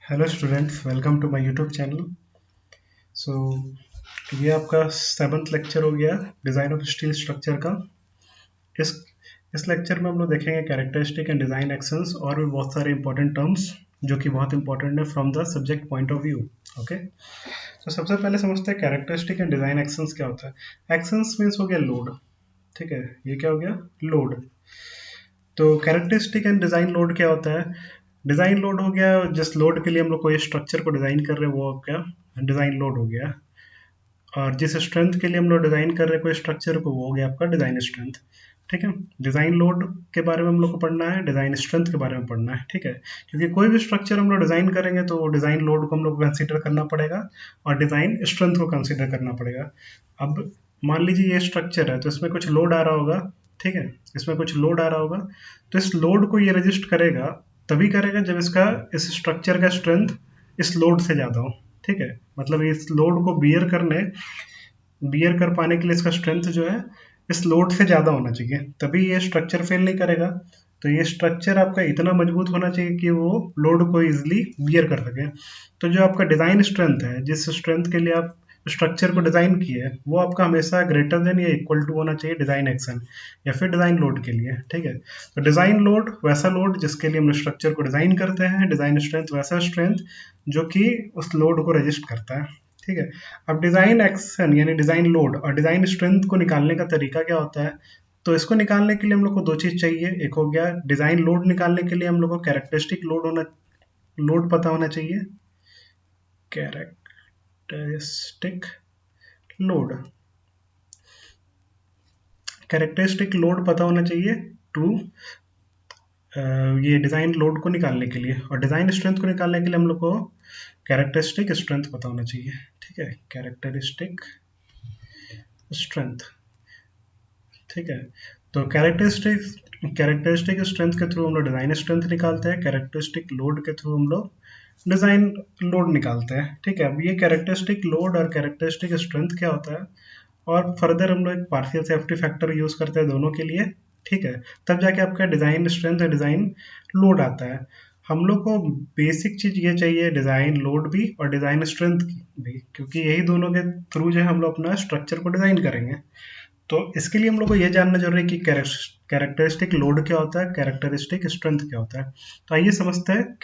Hello students, welcome to my YouTube channel. So ये आपका 7th lecture हो गया डिज़ाइन ऑफ स्टील स्ट्रक्चर का। इस इस लेक्चर में हम लोग देखेंगे कैरेक्टरिस्टिक एंड डिज़ाइन एक्शंस और भी बहुत सारे इंपॉर्टेंट टर्म्स जो कि बहुत इंपॉर्टेंट है from the subject point of view. Okay, तो सबसे पहले समझते हैं कैरेक्टरिस्टिक एंड डिज़ाइन एक्शंस क्या होता है। एक्शंस मीन्स हो गया लोड। ठीक है, ये क्या हो गया? लोड। तो कैरेक्टरिस्टिक एंड डिज़ाइन लोड क्या होता है? डिज़ाइन लोड हो गया जिस लोड के लिए हम लोग कोई स्ट्रक्चर को डिज़ाइन कर रहे हैं वो क्या डिज़ाइन लोड हो गया। और जिस स्ट्रेंथ के लिए हम लोग डिज़ाइन कर रहे हैं कोई स्ट्रक्चर को वो हो गया आपका डिज़ाइन स्ट्रेंथ। ठीक है, डिज़ाइन लोड के बारे में हम लोग को पढ़ना है, डिज़ाइन स्ट्रेंथ के बारे में पढ़ना है। ठीक है, क्योंकि कोई भी स्ट्रक्चर हम लोग डिज़ाइन करेंगे तो डिज़ाइन लोड को हम लोग कंसिडर करना पड़ेगा और डिज़ाइन स्ट्रेंथ को कंसिडर करना पड़ेगा। अब मान लीजिए ये स्ट्रक्चर है तो इसमें कुछ लोड आ रहा होगा। ठीक है, इसमें कुछ लोड आ रहा होगा तो इस लोड को ये रजिस्ट करेगा, तभी करेगा जब इसका इस स्ट्रक्चर का स्ट्रेंथ इस लोड से ज़्यादा हो। ठीक है, मतलब इस लोड को बियर कर पाने के लिए इसका स्ट्रेंथ जो है इस लोड से ज़्यादा होना चाहिए, तभी ये स्ट्रक्चर फेल नहीं करेगा। तो ये स्ट्रक्चर आपका इतना मजबूत होना चाहिए कि वो लोड को इजिली बियर कर सके। तो जो आपका डिज़ाइन स्ट्रेंथ है, जिस स्ट्रेंथ के लिए आप स्ट्रक्चर को डिज़ाइन किए है, वो आपका हमेशा ग्रेटर देन या इक्वल टू होना चाहिए डिज़ाइन एक्शन या फिर डिज़ाइन लोड के लिए। ठीक है, तो डिज़ाइन लोड वैसा लोड जिसके लिए हम स्ट्रक्चर को डिज़ाइन करते हैं, डिज़ाइन स्ट्रेंथ वैसा स्ट्रेंथ जो कि उस लोड को रजिस्ट करता है। ठीक है, अब डिज़ाइन एक्शन यानी डिज़ाइन लोड और डिज़ाइन स्ट्रेंथ को निकालने का तरीका क्या होता है? तो इसको निकालने के लिए हम लोग को दो चीज़ चाहिए। एक हो गया डिज़ाइन लोड निकालने के लिए हम लोग को कैरेक्टरिस्टिक लोड पता होना चाहिए। कैरेक्टरिस्टिक लोड कैरेक्टरिस्टिक लोड पता होना चाहिए टू ये डिज़ाइन लोड को निकालने के लिए, और डिज़ाइन स्ट्रेंथ को निकालने के लिए हम लोग को कैरेक्टरिस्टिक स्ट्रेंथ पता होना चाहिए। ठीक है, कैरेक्टरिस्टिक स्ट्रेंथ। ठीक है, तो कैरेक्टरिस्टिक स्ट्रेंथ के थ्रू हम लोग डिज़ाइन स्ट्रेंथ निकालते हैं, कैरेक्टरिस्टिक लोड के थ्रू हम लोग डिज़ाइन लोड निकालते हैं। ठीक है, अब ये कैरेक्टरिस्टिक लोड और कैरेक्टरिस्टिक स्ट्रेंथ क्या होता है, और फर्दर हम लोग एक पार्शियल सेफ्टी फैक्टर यूज़ करते हैं दोनों के लिए। ठीक है, तब जाके आपका डिज़ाइन स्ट्रेंथ और डिज़ाइन लोड आता है। हम लोग को बेसिक चीज़ ये चाहिए, डिज़ाइन लोड भी और डिज़ाइन स्ट्रेंथ भी, क्योंकि यही दोनों के थ्रू जो है हम लोग अपना स्ट्रक्चर को डिज़ाइन करेंगे। तो इसके लिए हम लोग को ये जानना जरूरी है कि कैरेक्टरिस्टिक लोड क्या होता है, कैरेक्टरिस्टिक स्ट्रेंथ क्या होता है। तो आइए समझते हैं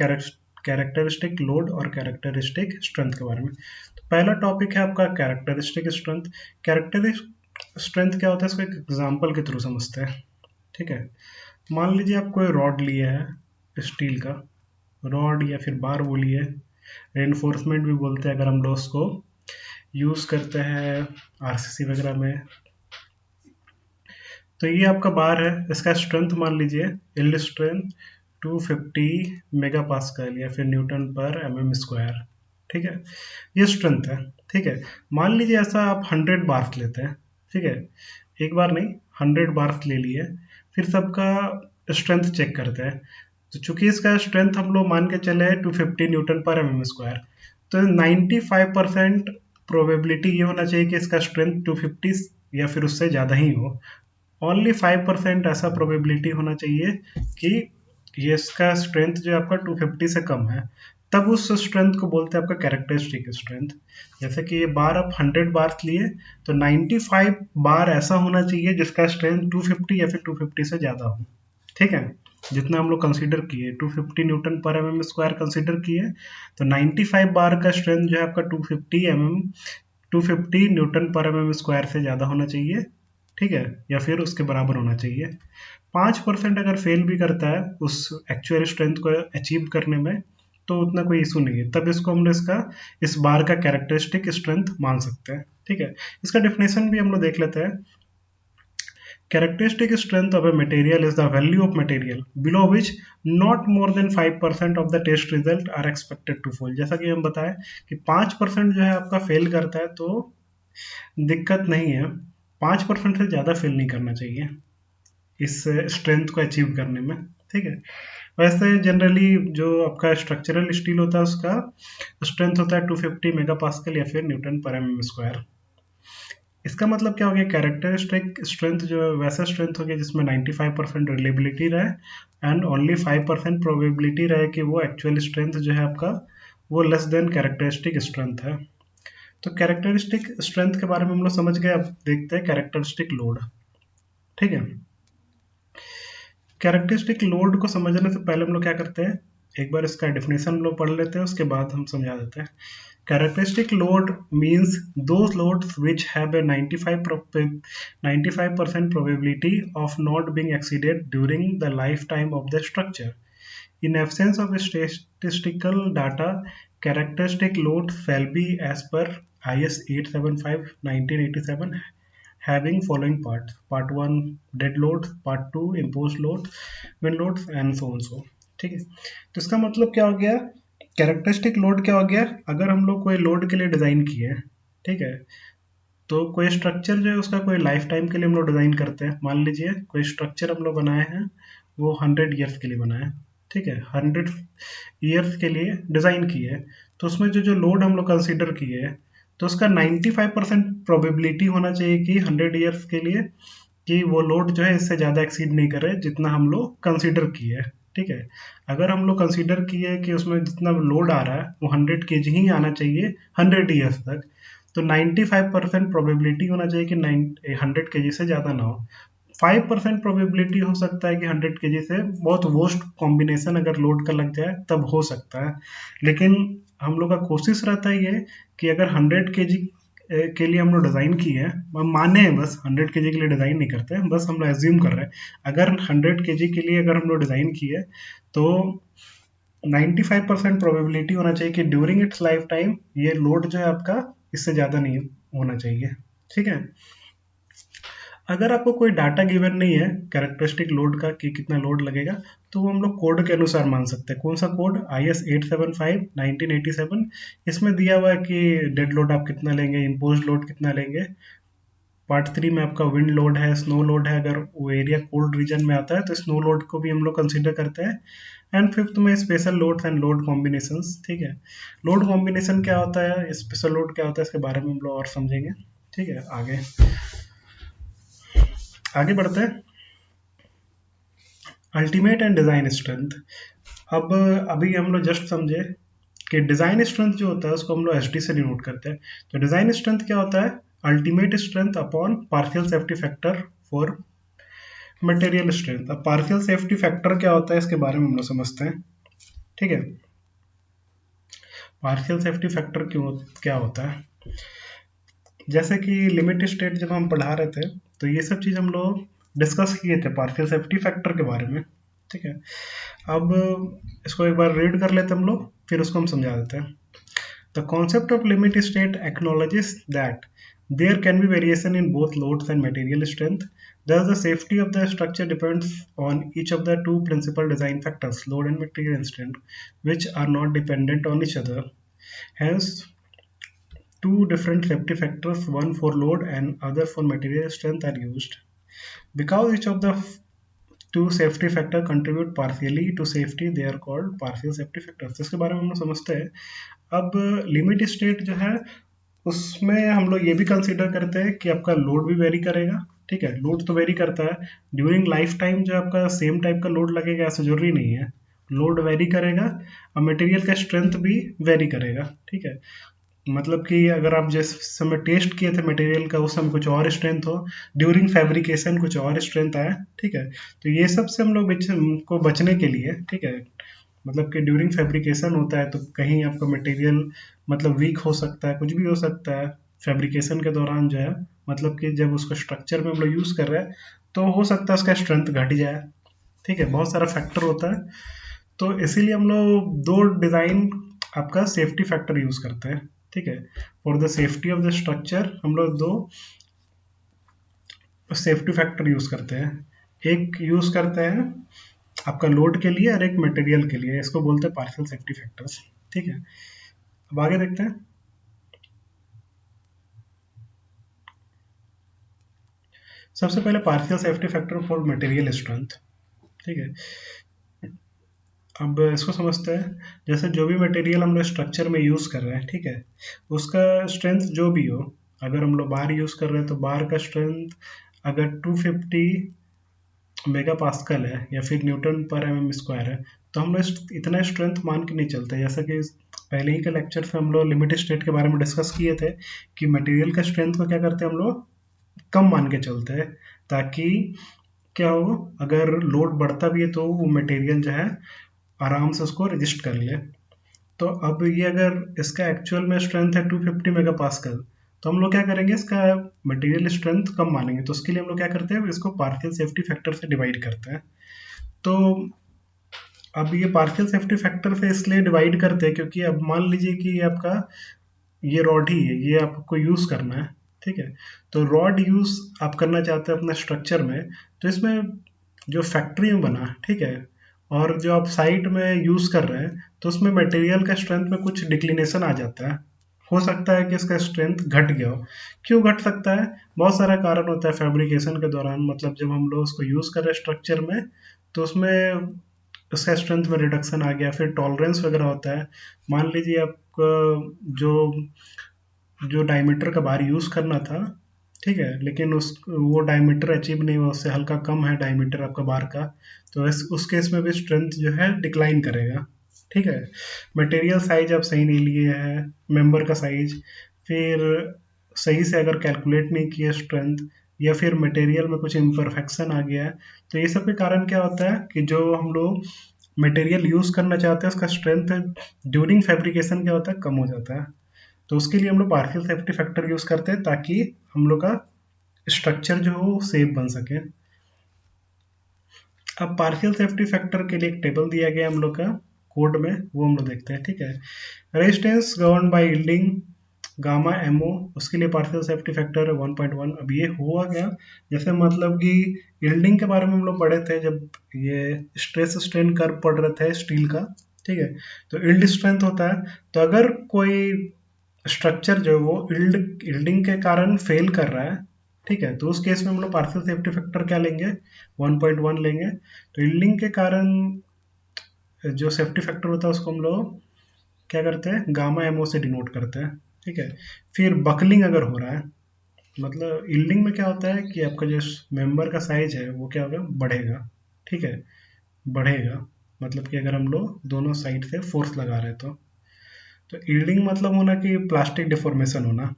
कैरेक्टरिस्टिक लोड और कैरेक्टरिस्टिक स्ट्रेंथ के बारे में। तो पहला टॉपिक है आपका कैरेक्टरिस्टिक स्ट्रेंथ। कैरेक्टरिस्टिक स्ट्रेंथ क्या होता है, इसको एक एग्जांपल के थ्रू समझते हैं। ठीक है, मान लीजिए आप कोई रॉड लिए है स्टील का, रॉड या फिर बार बोलिए, रेनफोर्समेंट भी बोलते हैं अगर हम लोग उसको यूज़ करते हैं आरसीसी वगैरह में। तो ये आपका बार है, इसका स्ट्रेंथ मान लीजिए यील्ड स्ट्रेंथ 250 मेगा पास्कल या फिर न्यूटन पर एमएम स्क्वायर। ठीक है, ये स्ट्रेंथ है। ठीक है, मान लीजिए ऐसा आप 100 बार्स लेते हैं। ठीक है, एक बार नहीं 100 बार्स ले लिए, फिर सबका स्ट्रेंथ चेक करते हैं। तो चूंकि इसका स्ट्रेंथ हम लोग मान के चले 250 न्यूटन पर एमएम स्क्वायर, तो 95% प्रोबेबिलिटी ये होना चाहिए कि इसका स्ट्रेंथ 250 या फिर उससे ज़्यादा ही हो। ओनली 5% ऐसा प्रोबेबिलिटी होना चाहिए कि ये इसका स्ट्रेंथ जो है आपका 250 से कम है, तब उस स्ट्रेंथ को बोलते हैं आपका कैरेक्टरिस्टिक स्ट्रेंथ। जैसे कि ये बार आप 100 बार लिए तो 95 बार ऐसा होना चाहिए जिसका स्ट्रेंथ 250 या फिर 250 से ज़्यादा हो। ठीक है, जितना हम लोग कंसीडर किए 250 न्यूटन पर एमएम स्क्वायर कंसीडर किए, तो 95 बार का स्ट्रेंथ जो है आपका 250 न्यूटन पर एमएम स्क्वायर से ज़्यादा होना चाहिए। ठीक है, या फिर उसके बराबर होना चाहिए। 5% अगर फेल भी करता है उस एक्चुअल स्ट्रेंथ को अचीव करने में तो उतना कोई इशू नहीं है, तब इसको हम लोग इस बार का कैरेक्टरिस्टिक स्ट्रेंथ मान सकते हैं। ठीक है, इसका डेफिनेशन भी हम लोग देख लेते हैं। Characteristic strength of a material is the value of material below which not more than 5% of the test result are expected to fall। जैसा कि हम बताएं कि 5% जो है आपका फेल करता है तो दिक्कत नहीं है, 5% से ज़्यादा फेल नहीं करना चाहिए इस स्ट्रेंथ को अचीव करने में। ठीक है, वैसे जनरली जो आपका स्ट्रक्चरल स्टील होता है उसका स्ट्रेंथ होता है 250 मेगा पास्कल या फिर न्यूटन पर एमएम स्क्वायर। इसका मतलब क्या हो गया, कैरेक्टरिस्टिक स्ट्रेंथ जो है वैसा स्ट्रेंथ हो गया जिसमें 95% रिलेबिलिटी रहे एंड ओनली 5% प्रोबेबिलिटी रहे कि वो एक्चुअल स्ट्रेंथ जो है आपका वो लेस देन कैरेक्टरिस्टिक स्ट्रेंथ है। तो कैरेक्टरिस्टिक स्ट्रेंथ के बारे में हम लोग समझ गए, अब देखते हैं कैरेक्टरिस्टिक लोड। ठीक है, कैरेक्टरिस्टिक लोड को समझने से पहले हम लोग क्या करते हैं, एक बार इसका डेफिनेशन हम लोग पढ़ लेते हैं, उसके बाद हम समझा देते हैं। Characteristic load means those loads which have a 95% probability of not being exceeded during the lifetime of the structure. In absence of statistical data, characteristic load shall be as per IS 875/1987 having following parts: part 1 dead loads, part 2 imposed loads, wind loads and so on so। ठीक है, तो इसका मतलब क्या हो गया, characteristic load क्या हो गया, अगर हम लोग कोई लोड के लिए डिज़ाइन किए हैं, ठीक है, तो कोई स्ट्रक्चर जो है उसका कोई लाइफ टाइम के लिए हम लोग डिज़ाइन करते हैं। मान लीजिए कोई स्ट्रक्चर हम लोग बनाए हैं, वो 100 ईयर्स के लिए बनाए हैं, ठीक है, 100 ईयर्स के लिए डिज़ाइन किए हैं, तो उसमें जो जो लोड हम लोग कंसिडर किए हैं, तो उसका 95% प्रोबेबिलिटी होना चाहिए कि 100 ईयर्स के लिए कि वो लोड जो है इससे ज़्यादा एक्सीड नहीं करे जितना हम लोग कंसिडर किए हैं। ठीक है, अगर हम लोग कंसिडर किए कि उसमें जितना लोड आ रहा है वो 100 kg ही आना चाहिए 100 ईयर्स तक, तो 95% प्रोबेबिलिटी होना चाहिए कि 100 kg से ज़्यादा ना हो। 5% प्रोबेबिलिटी हो सकता है कि 100 kg से बहुत वर्स्ट कॉम्बिनेशन अगर लोड का लग जाए तब हो सकता है, लेकिन हम लोग का कोशिश रहता है ये कि अगर 100 kg के लिए हम लोग डिज़ाइन किए हैं, हम माने हैं, बस 100 kg के लिए डिज़ाइन नहीं करते हैं, बस हम लोग एज्यूम कर रहे हैं, अगर 100 kg के लिए अगर हम लोग डिज़ाइन किए तो 95% प्रोबेबिलिटी होना चाहिए कि ड्यूरिंग इट्स लाइफ टाइम ये लोड जो है आपका इससे ज़्यादा नहीं होना चाहिए। ठीक है, अगर आपको कोई डाटा गिवन नहीं है कैरेक्टरिस्टिक लोड का कि कितना लोड लगेगा, तो वो हम लोग कोड के अनुसार मान सकते हैं। कौन सा कोड, IS 875/1987, इसमें दिया हुआ है कि डेड लोड आप कितना लेंगे, इम्पोज लोड कितना लेंगे। पार्ट 3 में आपका विंड लोड है, स्नो लोड है, अगर वो एरिया कोल्ड रीजन में आता है तो स्नो लोड को भी हम लोग कंसिडर करते हैं। एंड फिफ्थ में special loads and load combinations. ठीक है, लोड कॉम्बिनेशन क्या होता है, स्पेशल लोड क्या होता है, इसके बारे में हम लोग और समझेंगे। ठीक है, आगे आगे बढ़ते हैं। Ultimate and design strength. अब अभी हम लोग जस्ट समझे कि डिज़ाइन स्ट्रेंथ जो होता है उसको हम लोग एच डी से डिनोट करते हैं। तो डिज़ाइन स्ट्रेंथ क्या होता है, ultimate strength upon partial safety factor for material strength. अब पार्शियल सेफ्टी फैक्टर क्या होता है इसके बारे में हम लोग समझते हैं। ठीक है, पार्शियल सेफ्टी फैक्टर क्यों क्या होता है, जैसे कि लिमिट स्टेट जब हम पढ़ा रहे थे तो ये सब चीज़ हम लोग डिस्कस किए थे पार्शियल सेफ्टी फैक्टर के बारे में। ठीक है, अब इसको एक बार रीड कर लेते हम लोग, फिर उसको हम समझा देते हैं। The concept of limit state acknowledges that there can be variation in both loads and material strength. Thus, the safety of the structure depends on each of the two principal design factors, load and material strength, which are not dependent on each other. Hence, two different safety factors, one for load and other for material strength, are used. Because each of the two safety factor contribute partially to safety, they are called partial safety factors। इसके बारे में हम लोग समझते हैं। अब limit state जो है उसमें हम लोग ये भी कंसीडर करते हैं कि आपका लोड भी वेरी करेगा। ठीक है, लोड तो वेरी करता है, ड्यूरिंग लाइफ टाइम जो आपका सेम टाइप का लोड लगेगा ऐसा जरूरी नहीं है, लोड वेरी करेगा और मटेरियल का स्ट्रेंथ भी वेरी करेगा। ठीक है, मतलब कि अगर आप जिस समय टेस्ट किए थे मटेरियल का उस समय कुछ और स्ट्रेंथ हो, ड्यूरिंग फैब्रिकेशन कुछ और स्ट्रेंथ आया। ठीक है, तो ये सब से हम लोग को बचने के लिए, ठीक है, मतलब कि ड्यूरिंग फैब्रिकेशन होता है तो कहीं आपका मटेरियल मतलब वीक हो सकता है, कुछ भी हो सकता है फैब्रिकेशन के दौरान जो है, मतलब कि जब उसको स्ट्रक्चर में हम लोग यूज़ कर रहे हैं तो हो सकता है उसका स्ट्रेंथ घट जाए। ठीक है, बहुत सारा फैक्टर होता है, तो इसीलिए हम लोग दो डिज़ाइन आपका सेफ्टी फैक्टर यूज़ करते हैं। ठीक है, for the safety of the structure हम लोग दो सेफ्टी फैक्टर यूज़ करते हैं, एक यूज़ करते हैं आपका लोड के लिए और एक मटेरियल के लिए, इसको बोलते हैं पार्शियल सेफ्टी फैक्टर्स। ठीक है, अब आगे देखते हैं। सबसे पहले partial safety factor for material strength. ठीक है, अब इसको समझते हैं। जैसे जो भी मटेरियल हम लोग स्ट्रक्चर में यूज़ कर रहे हैं, ठीक है, उसका स्ट्रेंथ जो भी हो, अगर हम लोग बार यूज़ कर रहे हैं तो बार का स्ट्रेंथ अगर 250 मेगा पास्कल है या फिर न्यूटन पर mm स्क्वायर है, तो हम लोग इतना स्ट्रेंथ मान के नहीं चलते। जैसा कि पहले ही के लेक्चर में हम लोग लिमिट स्टेट के बारे में डिस्कस किए थे कि मटेरियल का स्ट्रेंथ को क्या करते हैं हम लोग कम मान के चलते हैं, ताकि क्या हो, अगर लोड बढ़ता भी है तो वो मटेरियल जो है आराम से उसको रजिस्ट कर ले। तो अब ये अगर इसका एक्चुअल में स्ट्रेंथ है 250 मेगा पास्कल, तो हम लोग क्या करेंगे, इसका मटेरियल स्ट्रेंथ कम मानेंगे। तो उसके लिए हम लोग क्या करते हैं, इसको पार्शियल सेफ्टी फैक्टर से डिवाइड करते हैं। तो अब ये पार्शियल सेफ्टी फैक्टर से इसलिए डिवाइड करते हैं क्योंकि अब मान लीजिए कि ये आपका ये रॉड ही है, ये आपको यूज़ करना है, ठीक है। तो रॉड यूज़ आप करना चाहते हैं अपने स्ट्रक्चर में, तो इसमें जो फैक्ट्री में बना, ठीक है, और जो आप साइट में यूज़ कर रहे हैं, तो उसमें मटेरियल का स्ट्रेंथ में कुछ डिक्लिनेशन आ जाता है। हो सकता है कि इसका स्ट्रेंथ घट गया हो। क्यों घट सकता है? बहुत सारा कारण होता है फैब्रिकेशन के दौरान। मतलब जब हम लोग उसको यूज़ कर रहे हैं स्ट्रक्चर में, तो उसमें उसका स्ट्रेंथ में रिडक्शन आ गया। फिर टॉलरेंस वगैरह होता है। मान लीजिए आपका जो जो डायमीटर का बार यूज़ करना था, ठीक है, लेकिन वो डायमीटर अचीव नहीं हुआ, उससे हल्का कम है डायमीटर आपका बार का, तो उस केस में भी स्ट्रेंथ जो है डिक्लाइन करेगा, ठीक है। मटेरियल साइज आप सही नहीं लिए हैं, मेंबर का साइज, फिर सही से अगर कैलकुलेट नहीं किया स्ट्रेंथ, या फिर मटेरियल में कुछ इम्परफेक्शन आ गया है, तो ये सब के कारण क्या होता है कि जो हम लोग मटेरियल यूज़ करना चाहते हैं उसका स्ट्रेंथ ड्यूरिंग फैब्रिकेशन क्या होता है, कम हो जाता है। तो उसके लिए हम लोग पार्शियल सेफ्टी फैक्टर यूज़ करते हैं ताकि हम लोग का स्ट्रक्चर जो हो सेफ बन सके। अब पार्शियल सेफ्टी फैक्टर के लिए एक टेबल दिया गया हम लोग का कोड में, वो हम लोग देखते हैं, ठीक है। Resistance govern by yielding gamma MO, उसके लिए पार्शियल सेफ्टी फैक्टर है 1.1। अब ये हुआ क्या, जैसे मतलब कि यील्डिंग के बारे में हम लोग पढ़े थे जब ये स्ट्रेस स्ट्रेन कर्व पढ़ रहे थे स्टील का, ठीक है। तो यील्ड स्ट्रेंथ होता है, तो अगर कोई स्ट्रक्चर जो है वो यील्डिंग के कारण फेल कर रहा है, ठीक है, तो उस केस में हम लोग पार्शियल सेफ्टी फैक्टर क्या लेंगे, 1.1 लेंगे। तो यील्डिंग के कारण जो सेफ्टी फैक्टर होता है उसको हम लोग क्या करते हैं, गामा एमओ से डिनोट करते हैं, ठीक है। फिर बकलिंग अगर हो रहा है, मतलब यील्डिंग में क्या होता है कि आपका जो मेंबर का साइज है वो क्या होगा, बढ़ेगा, ठीक है, बढ़ेगा। मतलब कि अगर हम लोग दोनों साइड से फोर्स लगा रहे हैं तो यील्डिंग मतलब होना कि प्लास्टिक डिफॉर्मेशन होना।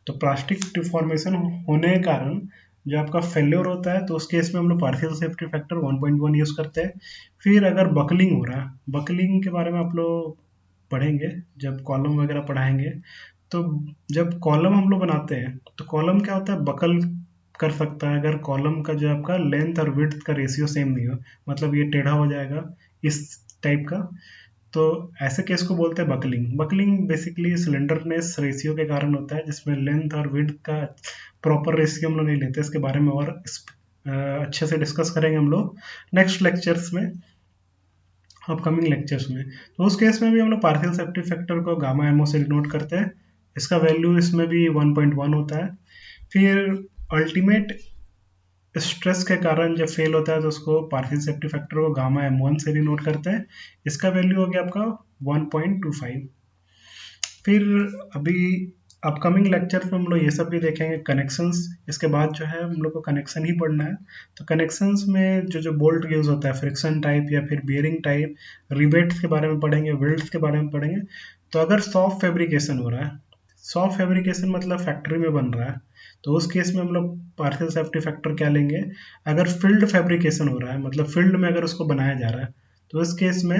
तो प्लास्टिक डिफॉर्मेशन होने के कारण जो आपका फेल्योर होता है, तो उस केस में हम लोग पार्शियल सेफ्टी फैक्टर 1.1 यूज़ करते हैं। फिर अगर बकलिंग हो रहा है, बकलिंग के बारे में आप लोग पढ़ेंगे जब कॉलम वगैरह पढ़ाएंगे। तो जब कॉलम हम लोग बनाते हैं तो कॉलम क्या होता है, बकल कर सकता है अगर कॉलम का जो आपका लेंथ और विड्थ का रेशियो सेम नहीं हो, मतलब ये टेढ़ा हो जाएगा इस टाइप का, तो ऐसे केस को बोलते हैं buckling. Buckling basically slenderness ratio के कारण होता है, जिसमें लेंथ और विड्थ का प्रॉपर रेशियो हम लोग नहीं लेते। इसके बारे में और अच्छे से डिस्कस करेंगे हम लोग नेक्स्ट लेक्चर्स में, अपकमिंग लेक्चर्स में। तो उस केस में भी हम लोग पार्शियल सेफ्टी फैक्टर को गामा एमओ से डिनोट करते हैं। इसका वैल्यू इसमें भी 1.1 होता है। फिर अल्टीमेट स्ट्रेस के कारण जब फेल होता है तो उसको पार्शियल सेफ्टी फैक्टर को गामा M1 से डिनोट करते हैं। इसका वैल्यू हो गया आपका 1.25। फिर अभी अपकमिंग लेक्चर में हम लोग ये सब भी देखेंगे, कनेक्शंस। इसके बाद जो है हम लोग को कनेक्शन ही पढ़ना है। तो कनेक्शंस में जो जो बोल्ट यूज होता है, फ्रिक्शन टाइप या फिर बियरिंग टाइप, रिबेट्स के बारे में पढ़ेंगे, वेल्ड्स के बारे में पढ़ेंगे। तो अगर सॉफ्ट फैब्रिकेशन हो रहा है, सॉफ्ट फैब्रिकेशन मतलब फैक्ट्री में बन रहा है, तो उस केस में हम लोग पार्शियल सेफ्टी फैक्टर क्या लेंगे। अगर फील्ड फैब्रिकेशन हो रहा है, मतलब फील्ड में अगर उसको बनाया जा रहा है, तो इस केस में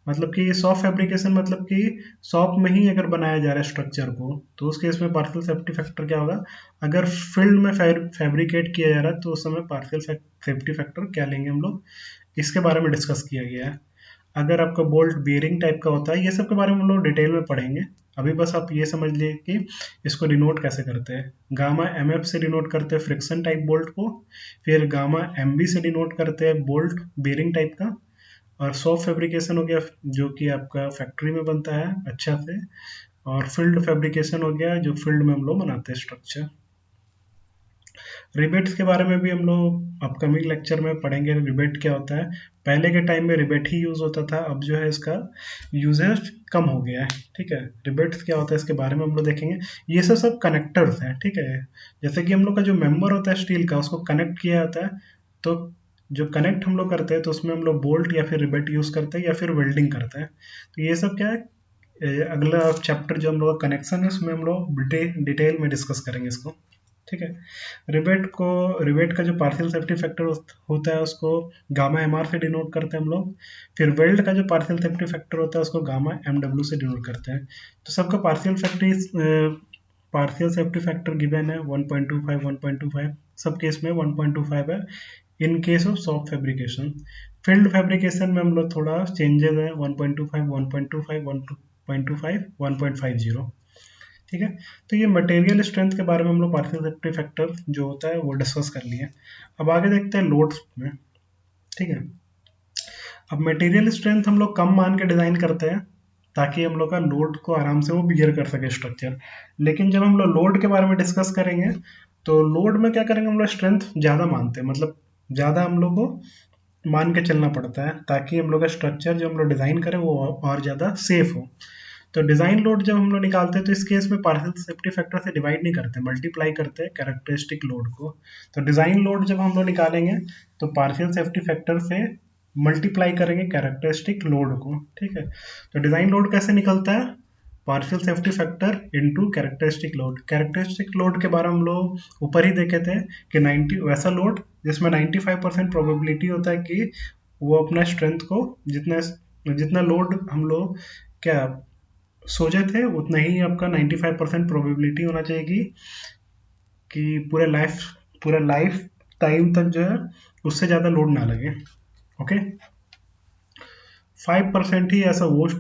मतलब कि सॉफ्ट फैब्रिकेशन मतलब कि शॉप में ही अगर बनाया जा रहा है स्ट्रक्चर को, तो उस केस में पार्शियल सेफ्टी फैक्टर क्या होगा। अगर फील्ड में फैब्रिकेट किया जा रहा है तो उस समय पार्शियल सेफ्टी फैक्टर क्या लेंगे हम लोग, इसके बारे में डिस्कस किया गया है। अगर आपका बोल्ट बियरिंग टाइप का होता है, ये सब के बारे में हम लोग डिटेल में पढ़ेंगे। अभी बस आप ये समझ लिए कि इसको डिनोट कैसे करते हैं। गामा एम एफ से डिनोट करते हैं फ्रिक्शन टाइप बोल्ट को, फिर गामा एम बी से डिनोट करते हैं बोल्ट बियरिंग टाइप का, और सॉफ्ट फैब्रिकेशन हो गया जो कि आपका फैक्ट्री में बनता है अच्छा से, और फील्ड फैब्रिकेशन हो गया जो फील्ड में हम लोग बनाते हैं स्ट्रक्चर। रिबेट्स के बारे में भी हम लोग अपकमिंग लेक्चर में पढ़ेंगे, रिबेट क्या होता है। पहले के टाइम में रिबेट ही यूज होता था, अब जो है इसका यूजेज कम हो गया है, ठीक है। रिबेट्स क्या होता है इसके बारे में हम लोग देखेंगे। ये सब सब कनेक्टर्स हैं, ठीक है। जैसे कि हम लोग का जो मेंबर होता है स्टील का, उसको कनेक्ट किया जाता है, तो जो कनेक्ट हम लोग करते हैं तो उसमें हम लोग बोल्ट या फिर रिवेट यूज़ करते हैं या फिर वेल्डिंग करते हैं। तो ये सब क्या है, अगला चैप्टर जो हम लोग का कनेक्शन है उसमें हम लोग डिटेल में डिस्कस करेंगे इसको। ठीक है। रिवेट का जो पार्शियल सेफ्टी फैक्टर होता है उसको गामा एम आर से डिनोट करते हैं हम लोग। फिर वेल्ड का जो पार्शियल सेफ्टी फैक्टर होता है उसको गामा एम डब्ल्यू से डिनोट करते हैं। तो सबका पार्शियल सेफ्टी फैक्टर गिवन है 1.25 1.25, सब केस में 1.25 है in case of soft fabrication. Field fabrication में हम लोग थोड़ा चेंजेस है 1.25 1.25 1.25 1.50। ठीक है। तो ये मटेरियल स्ट्रेंथ के बारे में हम लोग पार्शियल सेफ्टी फैक्टर जो होता है वो डिस्कस कर लिए। अब आगे देखते हैं लोड्स में। ठीक है। अब मटेरियल स्ट्रेंथ हम लोग कम मान के डिजाइन करते हैं ताकि हम लोग का लोड को आराम से वो बियर कर सके स्ट्रक्चर। लेकिन जब हम लोग लोड के बारे में डिस्कस करेंगे तो लोड में क्या करेंगे, हम लोग स्ट्रेंथ ज़्यादा मानते हैं, मतलब ज़्यादा हम लोग को मान के चलना पड़ता है ताकि हम लोग का स्ट्रक्चर जो हम लोग डिज़ाइन करें वो और ज़्यादा सेफ हो। तो डिज़ाइन लोड जब हम लोग निकालते हैं तो इस केस में पार्शियल सेफ्टी फैक्टर से डिवाइड नहीं करते, मल्टीप्लाई करते हैं कैरेक्टरिस्टिक लोड को। तो डिज़ाइन लोड जब हम लोग निकालेंगे तो पार्शियल सेफ्टी फैक्टर से मल्टीप्लाई करेंगे कैरेक्टरिस्टिक लोड को। ठीक है। तो डिज़ाइन लोड कैसे निकलता है, partial safety factor into characteristic load. Characteristic load के बारे में हम लोग ऊपर ही देखे थे कि 90 वैसा लोड जिसमें 95% प्रोबेबिलिटी होता है कि वो अपना स्ट्रेंथ को जितना जितना लोड हम लोग क्या सोचे थे उतना ही आपका 95% प्रोबेबिलिटी होना चाहिए कि पूरे लाइफ टाइम तक जो है उससे ज़्यादा लोड ना लगे। ओके। 5% ही ऐसा वर्स्ट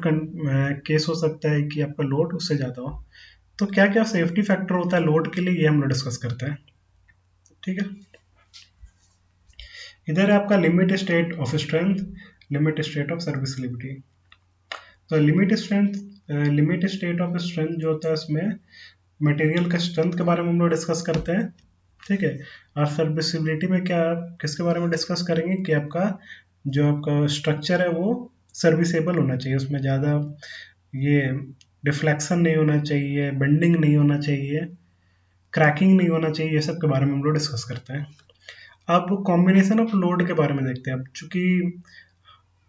केस हो सकता है कि आपका लोड उससे ज़्यादा हो। तो क्या क्या सेफ्टी फैक्टर होता है लोड के लिए, ये हम लोग डिस्कस करते हैं। ठीक है। इधर है आपका limit state of strength, limit state of serviceability. तो लिमिट स्टेट ऑफ स्ट्रेंथ जो होता है उसमें मटेरियल का स्ट्रेंथ के बारे में हम लोग डिस्कस करते हैं। ठीक है। और सर्विसिबिलिटी में क्या किसके बारे में डिस्कस करेंगे कि आपका जो आपका स्ट्रक्चर है वो सर्विसेबल होना चाहिए, उसमें ज़्यादा ये डिफ्लेक्शन नहीं होना चाहिए, बेंडिंग नहीं होना चाहिए, क्रैकिंग नहीं होना चाहिए, ये सब के बारे में हम लोग डिस्कस करते हैं। अब कॉम्बिनेशन ऑफ लोड के बारे में देखते हैं। अब चूंकि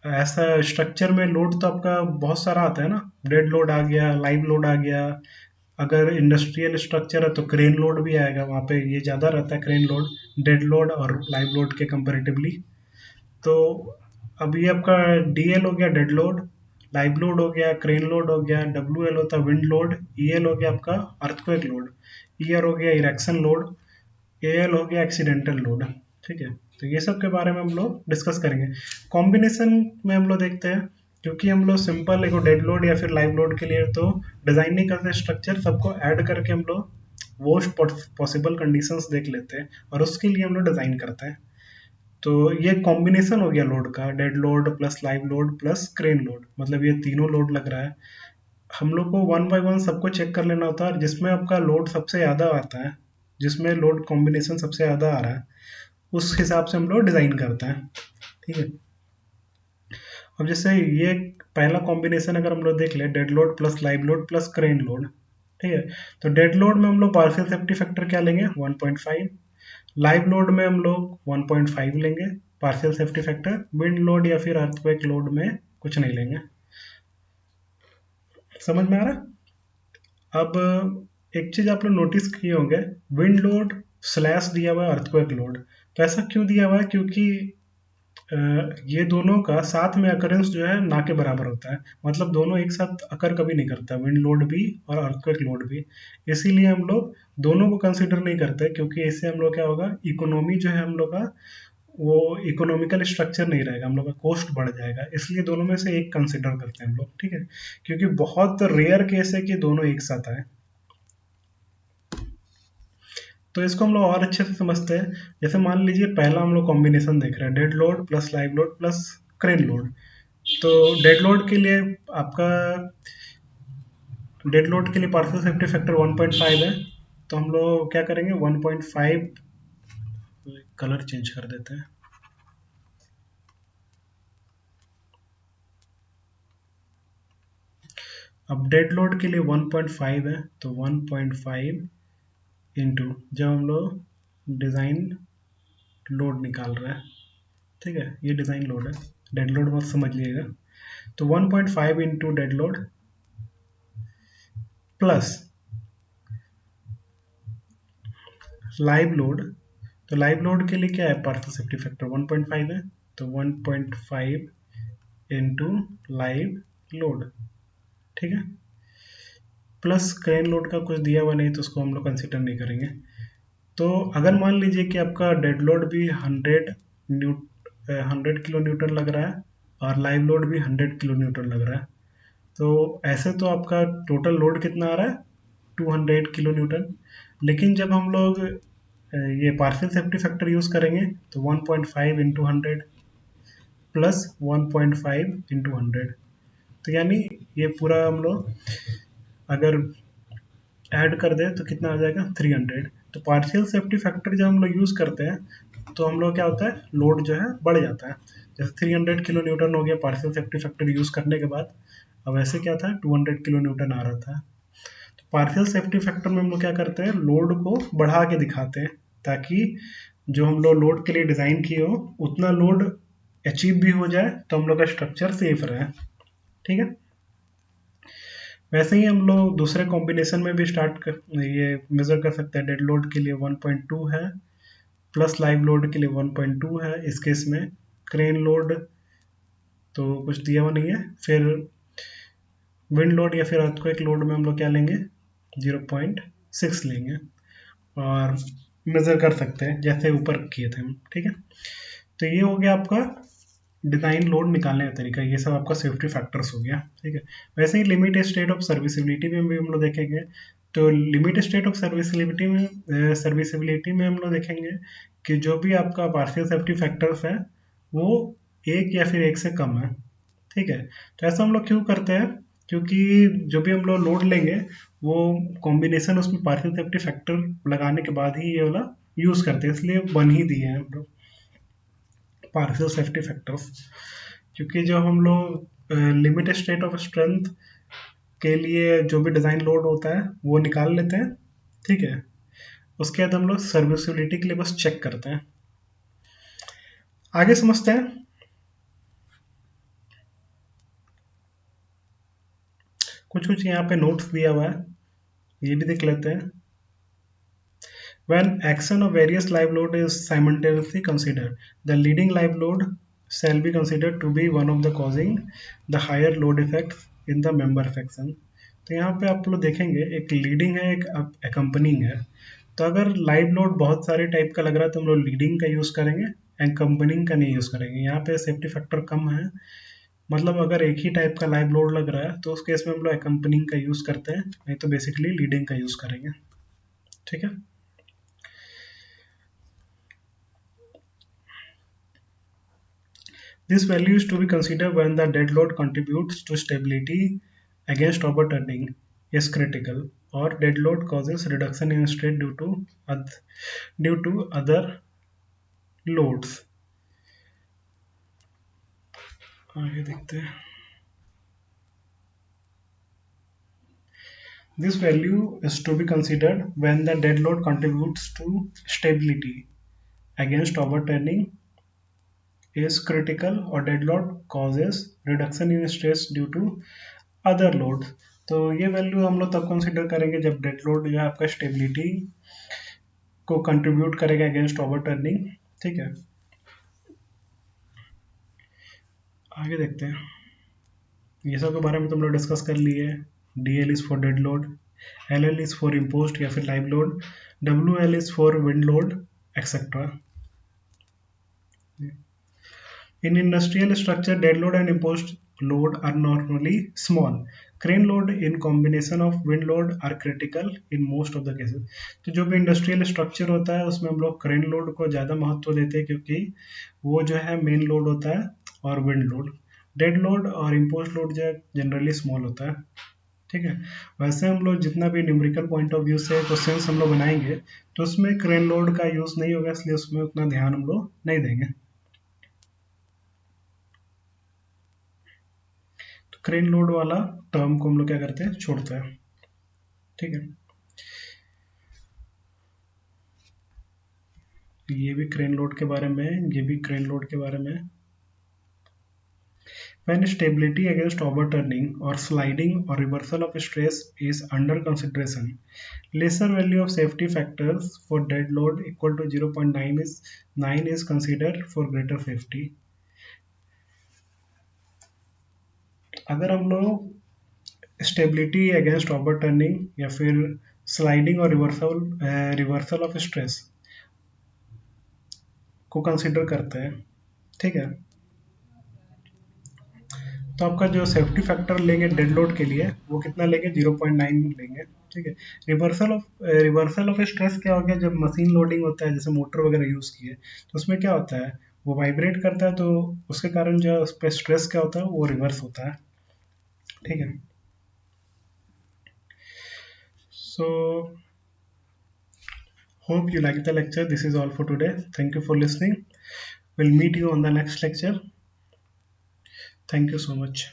ऐसा स्ट्रक्चर में लोड तो आपका बहुत सारा आता है ना, डेड लोड आ गया, लाइव लोड आ गया। अगर इंडस्ट्रियल स्ट्रक्चर है तो क्रेन लोड भी आएगा, वहाँ पे ये ज़्यादा रहता है क्रेन लोड डेड लोड और लाइव लोड के कंपेरेटिवली। तो अब ये आपका डीएल हो गया डेड लोड, लाइव लोड हो गया, क्रेन लोड हो गया, डब्ल्यू एल होता है विंड लोड, ईएल हो गया आपका अर्थक्वेक लोड, ईआर हो गया इरेक्शन लोड, एएल हो गया एक्सीडेंटल लोड। ठीक है। तो ये सब के बारे में हम लोग डिस्कस करेंगे। कॉम्बिनेशन में हम लोग देखते हैं, क्योंकि हम लोग सिंपल एक डेड लोड या फिर लाइव लोड के लिए तो डिजाइन नहीं करते स्ट्रक्चर, सबको ऐड करके हम लोग वर्स्ट पॉसिबल कंडीशंस देख लेते हैं और उसके लिए हम लोग डिजाइन करते हैं। तो ये कॉम्बिनेशन हो गया लोड का, dead load plus live load plus crane load, मतलब ये तीनों लोड लग रहा है। हम लोग को वन बाय वन सबको चेक कर लेना होता है, जिसमें आपका लोड सबसे ज़्यादा आता है, जिसमें लोड कॉम्बिनेशन सबसे ज़्यादा आ रहा है उस हिसाब से हम लोग डिज़ाइन करते हैं। ठीक है। अब जैसे ये पहला कॉम्बिनेशन अगर हम लोग देख ले, dead load plus live load plus crane load. ठीक है। तो डेड लोड में हम लोग पार्शियल सेफ्टी फैक्टर क्या लेंगे 1.5, लाइव लोड में हम लोग 1.5 लेंगे partial safety factor, wind load या फिर अर्थक्वेक लोड में कुछ नहीं लेंगे। समझ में आ रहा है। अब एक चीज आप लोग नोटिस किए होंगे, विंड लोड स्लैश दिया हुआ है अर्थक्वेक लोड। तो ऐसा क्यों दिया हुआ है, क्योंकि ये दोनों का साथ में अकरेंस जो है ना के बराबर होता है, मतलब दोनों एक साथ अकर कभी नहीं करता, विंड लोड भी और अर्थक्वेक लोड भी। इसीलिए हम लोग दोनों को कंसिडर नहीं करते, क्योंकि इससे हम लोग क्या होगा, इकोनॉमी जो है हम लोग का वो इकोनॉमिकल स्ट्रक्चर नहीं रहेगा, हम लोग का कॉस्ट बढ़ जाएगा, इसलिए दोनों में से एक कंसिडर करते हैं हम लोग। ठीक है। क्योंकि बहुत रेयर केस है कि दोनों एक साथ आए। तो इसको हम लोग और अच्छे से समझते हैं। जैसे मान लीजिए पहला हम लोग कॉम्बिनेशन देख रहे हैं, dead load plus live load plus crane load. तो डेड लोड के लिए आपका डेड लोड के लिए पार्शियल सेफ्टी फैक्टर 1.5 है। तो हम लोग क्या करेंगे 1.5, कलर चेंज कर देते हैं। अब डेड लोड के लिए 1.5 है, तो 1.5 इंटू जब हम लोग डिज़ाइन लोड निकाल रहे हैं ठीक है, ये डिज़ाइन लोड है, डेड लोड मत समझिएगा। तो 1.5 into dead load plus live load. तो लाइव लोड के लिए क्या है, पार्शियल सेफ्टी फैक्टर 1.5 है, तो 1.5 इंटू लाइव लोड, ठीक है, प्लस क्रेन लोड का कुछ दिया हुआ नहीं तो उसको हम लोग कंसिडर नहीं करेंगे। तो अगर मान लीजिए कि आपका डेड लोड भी 100 किलो न्यूटन लग रहा है और लाइव लोड भी 100 किलो न्यूटन लग रहा है, तो ऐसे तो आपका टोटल लोड कितना आ रहा है, 200 किलो न्यूटन। लेकिन जब हम लोग ये पार्शियल सेफ्टी फैक्टर यूज़ करेंगे तो 1.5 इंटू 100 प्लस 1.5 इंटू 100, तो यानी ये पूरा हम लोग अगर ऐड कर दें तो कितना आ जाएगा, 300। तो पार्शियल सेफ्टी फैक्टर जब हम लोग यूज़ करते हैं तो हम लोग क्या होता है, लोड जो है बढ़ जाता है। जैसे 300 किलो न्यूटन हो गया पार्शियल सेफ्टी फैक्टर यूज़ करने के बाद, अब ऐसे क्या था, 200 किलो न्यूटन आ रहा था। तो पार्शियल सेफ्टी फैक्टर में हम लोग क्या करते हैं, लोड को बढ़ा के दिखाते हैं ताकि जो हम लोग लोड के लिए डिज़ाइन किए हो उतना लोड अचीव भी हो जाए, तो हम लोग का स्ट्रक्चर सेफ रहे। ठीक है, वैसे ही हम लोग दूसरे कॉम्बिनेशन में भी ये मेजर कर सकते हैं। डेड लोड के लिए 1.2 है, प्लस लाइव लोड के लिए 1.2 है। इस केस में क्रेन लोड तो कुछ दिया हुआ नहीं है, फिर विंड लोड या फिर अर्थक्वेक लोड में हम लोग क्या लेंगे, 0.6 लेंगे और मेजर कर सकते हैं जैसे ऊपर किए थे हम। ठीक है, तो ये हो गया आपका डिज़ाइन लोड निकालने का तरीका, ये सब आपका सेफ्टी फैक्टर्स हो गया। ठीक है, वैसे ही लिमिट स्टेट ऑफ सर्विसिबिलिटी में भी हम लोग देखेंगे। तो लिमिट स्टेट ऑफ सर्विसिबिलिटी में हम लोग देखेंगे कि जो भी आपका पार्शियल सेफ्टी फैक्टर्स है वो एक या फिर एक से कम है। ठीक है, तो ऐसा हम लोग क्यों करते हैं, क्योंकि जो भी हम लोग लोड लेंगे वो कॉम्बिनेशन उसमें पार्शियल सेफ्टी फैक्टर लगाने के बाद ही ये वाला यूज़ करते हैं, इसलिए बन ही दिए हैं हम लोग पार्शियल सेफ्टी फैक्टर्स। क्योंकि जो हम लोग लिमिट स्टेट ऑफ स्ट्रेंथ के लिए जो भी डिज़ाइन लोड होता है वो निकाल लेते हैं। ठीक है, उसके बाद हम लोग सर्विसिबिलिटी के लिए बस चेक करते हैं। आगे समझते हैं। कुछ कुछ यहाँ पे नोट्स दिया हुआ है, ये भी देख लेते हैं। When action of various live load is simultaneously considered, the leading live load shall be considered to be one of the causing the higher load effects in the member section. तो यहाँ पे आप लोग देखेंगे एक लीडिंग है, एक accompanying है। तो अगर लाइव लोड बहुत सारे टाइप का लग रहा है तो हम लोग लीडिंग का यूज़ करेंगे, accompanying का नहीं यूज़ करेंगे। यहाँ पे सेफ्टी फैक्टर कम है, मतलब अगर एक ही टाइप का लाइव लोड लग रहा है तो उस केस में हम लोग accompanying का यूज़ करते हैं, नहीं तो बेसिकली लीडिंग का यूज़ करेंगे। ठीक है, this value is to be considered when the dead load contributes to stability against overturning is critical, or dead load causes reduction in stress due to other loads. आगे देखते हैं। This value is to be considered when the dead load contributes to stability against overturning is critical, or dead load causes reduction in stress due to other load. तो ये value हम लोग तब consider करेंगे जब डेड लोड जो है आपका स्टेबिलिटी को कंट्रीब्यूट करेगा अगेंस्ट ओवरटर्निंग। ठीक है, आगे देखते हैं। ये सब के बारे में तुम लोग डिस्कस कर लिए। D L is for dead load, L L is for imposed या फिर live load, W L is for wind load etcetera. In industrial structure, dead load and imposed load are normally small. Crane load in combination of wind load are critical in most of the cases. तो जो भी industrial structure होता है उसमें हम लोग crane load को ज़्यादा महत्व देते हैं क्योंकि वो जो है मेन लोड होता है, और विंड लोड, डेड लोड और इम्पोज लोड जो है जनरली स्मॉल होता है। ठीक है, वैसे हम लोग जितना भी न्यूमेरिकल पॉइंट ऑफ व्यू से क्वेश्चंस हम लोग बनाएंगे तो उसमें क्रेन लोड का यूज़ नहीं होगा, इसलिए उसमें उतना ध्यान हम लोग नहीं देंगे। क्रेन लोड वाला टर्म को हम लोग क्या करते हैं, छोड़ते हैं। ठीक है, ये भी क्रेन लोड के बारे में, ये भी क्रेन लोड के बारे में। When stability against overturning or sliding or reversal of stress is under consideration, lesser value of safety factors for dead load equal to 0.9 is considered for greater safety. अगर हम लोग स्टेबिलिटी अगेंस्ट ओवरटर्निंग या फिर sliding और reversal of stress को consider करते हैं, ठीक है, तो आपका जो सेफ्टी फैक्टर लेंगे डेड लोड के लिए वो कितना लेंगे, 0.9 लेंगे, ठीक है। रिवर्सल ऑफ स्ट्रेस क्या हो गया, जब मशीन लोडिंग होता है जैसे मोटर वगैरह यूज़ किए तो उसमें क्या होता है, वो वाइब्रेट करता है, तो उसके कारण जो उस पर स्ट्रेस क्या होता है वो रिवर्स होता है, ठीक है। सो hope you like the lecture. This is all for today. Thank you for listening. We'll meet you on the next lecture. Thank you so much.